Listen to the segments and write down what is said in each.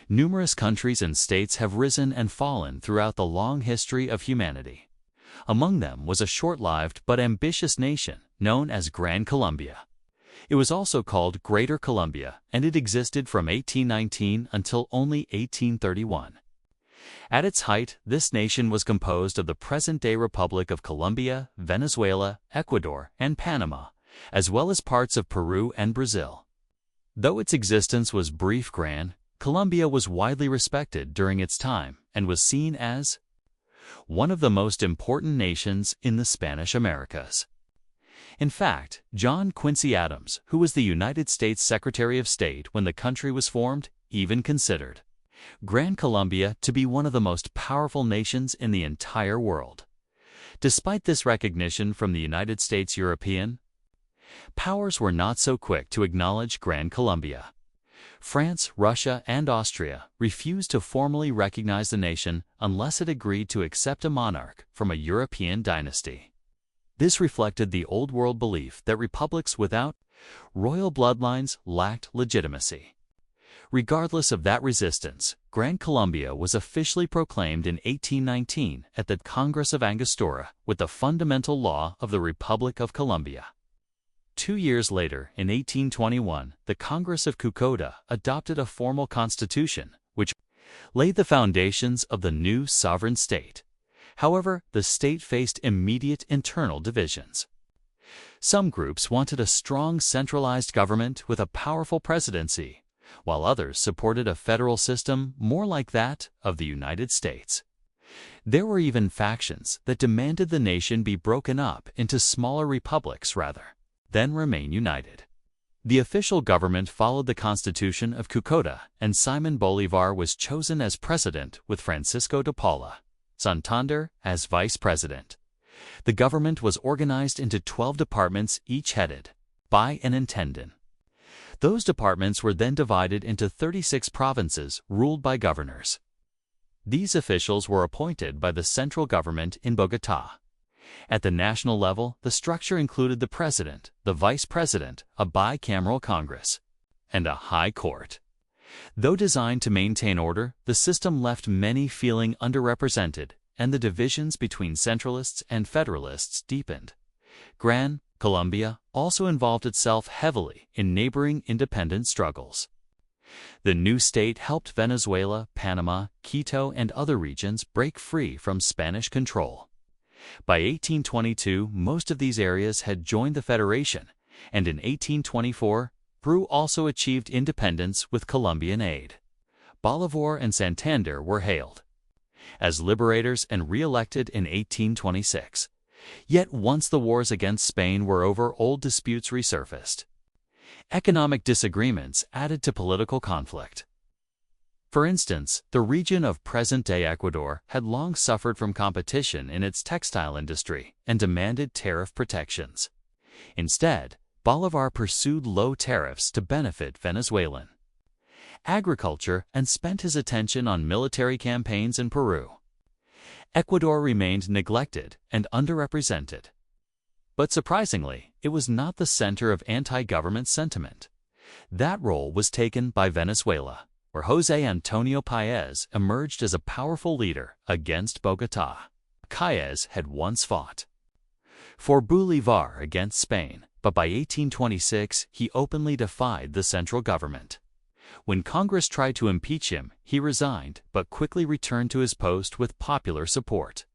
Numerous countries and states have risen and fallen throughout the long history of humanity. Among them was a short-lived but ambitious nation known as Gran Colombia. It was also called Greater Colombia, and it existed from 1819 until only 1831. At its height, this nation was composed of the present-day Republic of Colombia, Venezuela, Ecuador, and Panama, as well as parts of Peru and Brazil. Though its existence was brief, Gran Colombia was widely respected during its time and was seen as one of the most important nations in the Spanish Americas. In fact, John Quincy Adams, who was the United States Secretary of State when the country was formed, even considered Gran Colombia to be one of the most powerful nations in the entire world. Despite this recognition from the United States, European powers were not so quick to acknowledge Gran Colombia. France, Russia, and Austria refused to formally recognize the nation unless it agreed to accept a monarch from a European dynasty. This reflected the old world belief that republics without royal bloodlines lacked legitimacy. Regardless of that resistance, Gran Colombia was officially proclaimed in 1819 at the Congress of Angostura with the fundamental law of the Republic of Colombia. 2 years later, in 1821, the Congress of Cucuta adopted a formal constitution, which laid the foundations of the new sovereign state. However, the state faced immediate internal divisions. Some groups wanted a strong centralized government with a powerful presidency, while others supported a federal system more like that of the United States. There were even factions that demanded the nation be broken up into smaller republics rather than remain united. The official government followed the Constitution of Cucuta, and Simón Bolívar was chosen as president with Francisco de Paula Santander as vice president. The government was organized into 12 departments, each headed by an intendant. Those departments were then divided into 36 provinces ruled by governors. These officials were appointed by the central government in Bogotá. At the national level, the structure included the president, the vice president, a bicameral Congress, and a high court. Though designed to maintain order, the system left many feeling underrepresented, and the divisions between centralists and federalists deepened. Gran Colombia also involved itself heavily in neighboring independent struggles. The new state helped Venezuela, Panama, Quito, and other regions break free from Spanish control. By 1822, most of these areas had joined the Federation, and in 1824, Peru also achieved independence with Colombian aid. Bolívar and Santander were hailed as liberators and re-elected in 1826. Yet once the wars against Spain were over, old disputes resurfaced. Economic disagreements added to political conflict. For instance, the region of present-day Ecuador had long suffered from competition in its textile industry and demanded tariff protections. Instead, Bolívar pursued low tariffs to benefit Venezuelan agriculture and spent his attention on military campaigns in Peru. Ecuador remained neglected and underrepresented. But surprisingly, it was not the center of anti-government sentiment. That role was taken by Venezuela, where José Antonio Páez emerged as a powerful leader against Bogotá. Páez had once fought for Bolívar against Spain, but by 1826 he openly defied the central government. When Congress tried to impeach him, he resigned but quickly returned to his post with popular support.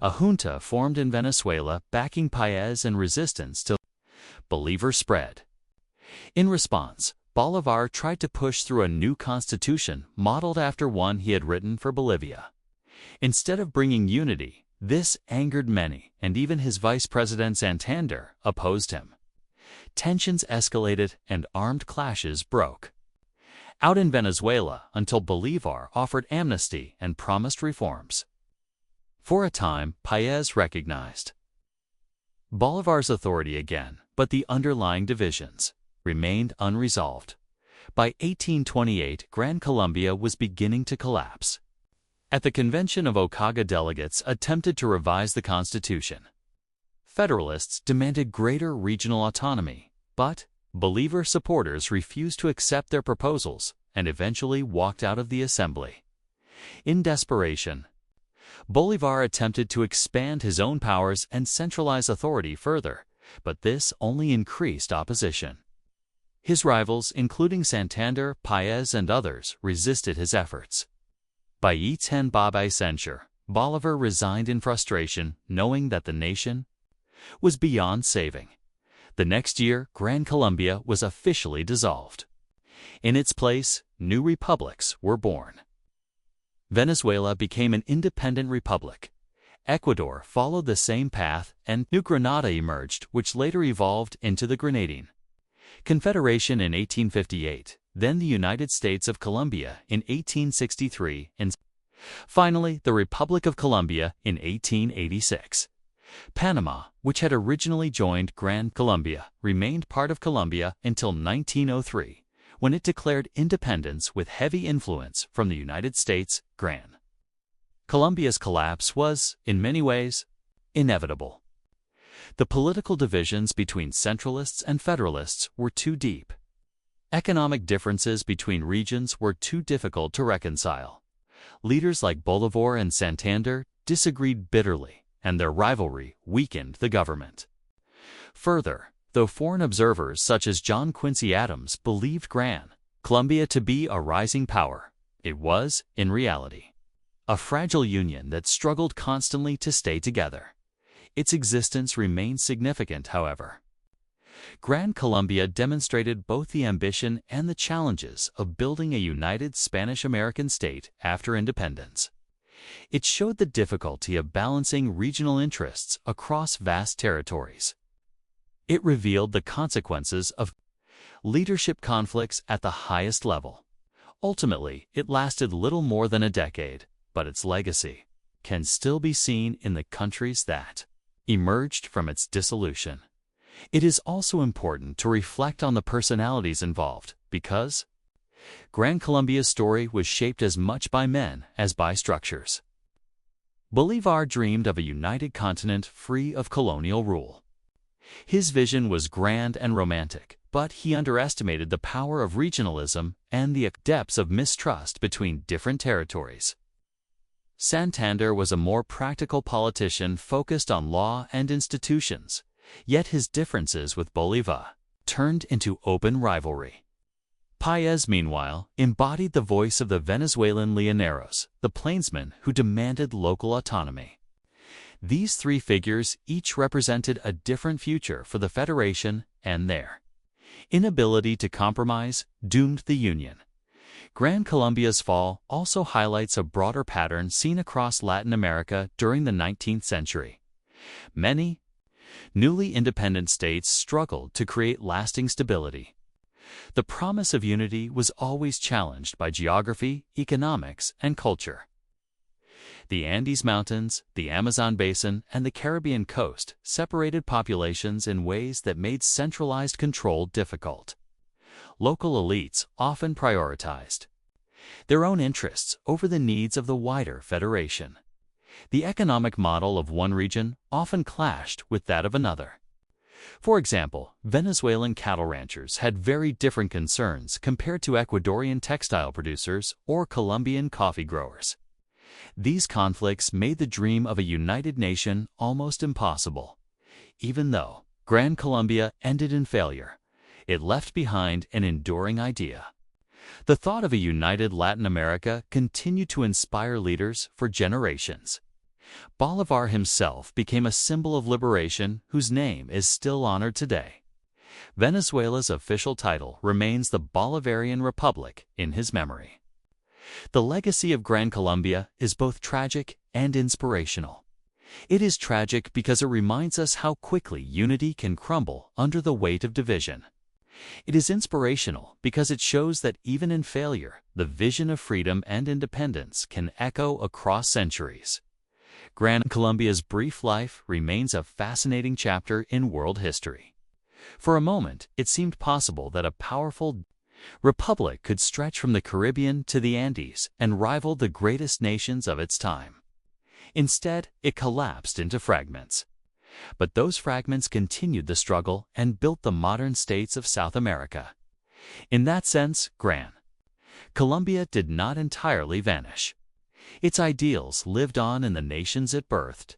A junta formed in Venezuela backing Páez, and resistance to Bolívar spread. In response, Bolívar tried to push through a new constitution modeled after one he had written for Bolivia. Instead of bringing unity, this angered many, and even his vice president Santander opposed him. Tensions escalated and armed clashes broke out in Venezuela until Bolívar offered amnesty and promised reforms. For a time, Páez recognized Bolívar's authority again, but the underlying divisions remained unresolved. By 1828, Gran Colombia was beginning to collapse. At the convention of Ocaga, delegates attempted to revise the constitution. Federalists demanded greater regional autonomy, but Bolívar supporters refused to accept their proposals, and eventually walked out of the assembly. In desperation, Bolívar attempted to expand his own powers and centralize authority further, but this only increased opposition. His rivals, including Santander, Páez, and others, resisted his efforts. By 10 Babay censure, Bolívar resigned in frustration, knowing that the nation was beyond saving. The next year, Gran Colombia was officially dissolved. In its place, new republics were born. Venezuela became an independent republic. Ecuador followed the same path, and New Granada emerged, which later evolved into the Grenadine Confederation in 1858, then the United States of Colombia in 1863, and finally the Republic of Colombia in 1886. Panama, which had originally joined Gran Colombia, remained part of Colombia until 1903, when it declared independence with heavy influence from the United States. Gran Colombia's collapse was, in many ways, inevitable. The political divisions between centralists and federalists were too deep. Economic differences between regions were too difficult to reconcile. Leaders like Bolívar and Santander disagreed bitterly, and their rivalry weakened the government. Further, though foreign observers such as John Quincy Adams believed Gran Colombia to be a rising power, it was, in reality, a fragile union that struggled constantly to stay together. Its existence remained significant, however. Gran Colombia demonstrated both the ambition and the challenges of building a united Spanish-American state after independence. It showed the difficulty of balancing regional interests across vast territories. It revealed the consequences of leadership conflicts at the highest level. Ultimately, it lasted little more than a decade, but its legacy can still be seen in the countries that emerged from its dissolution. It is also important to reflect on the personalities involved, because Gran Colombia's story was shaped as much by men as by structures. Bolívar dreamed of a united continent free of colonial rule. His vision was grand and romantic, but he underestimated the power of regionalism and the depths of mistrust between different territories. Santander was a more practical politician focused on law and institutions, yet his differences with Bolívar turned into open rivalry. Páez, meanwhile, embodied the voice of the Venezuelan llaneros, the plainsmen who demanded local autonomy. These three figures each represented a different future for the Federation, and their inability to compromise doomed the Union. Gran Colombia's fall also highlights a broader pattern seen across Latin America during the 19th century. Many newly independent states struggled to create lasting stability. The promise of unity was always challenged by geography, economics, and culture. The Andes Mountains, the Amazon Basin, and the Caribbean coast separated populations in ways that made centralized control difficult. Local elites often prioritized their own interests over the needs of the wider federation. The economic model of one region often clashed with that of another. For example, Venezuelan cattle ranchers had very different concerns compared to Ecuadorian textile producers or Colombian coffee growers. These conflicts made the dream of a united nation almost impossible. Even though Gran Colombia ended in failure, it left behind an enduring idea. The thought of a united Latin America continued to inspire leaders for generations. Bolívar himself became a symbol of liberation whose name is still honored today. Venezuela's official title remains the Bolivarian Republic in his memory. The legacy of Gran Colombia is both tragic and inspirational. It is tragic because it reminds us how quickly unity can crumble under the weight of division. It is inspirational because it shows that even in failure, the vision of freedom and independence can echo across centuries. Gran Colombia's brief life remains a fascinating chapter in world history. For a moment, it seemed possible that a powerful republic could stretch from the Caribbean to the Andes and rival the greatest nations of its time. Instead, it collapsed into fragments. But those fragments continued the struggle and built the modern states of South America. In that sense, Gran Colombia did not entirely vanish. Its ideals lived on in the nations it birthed,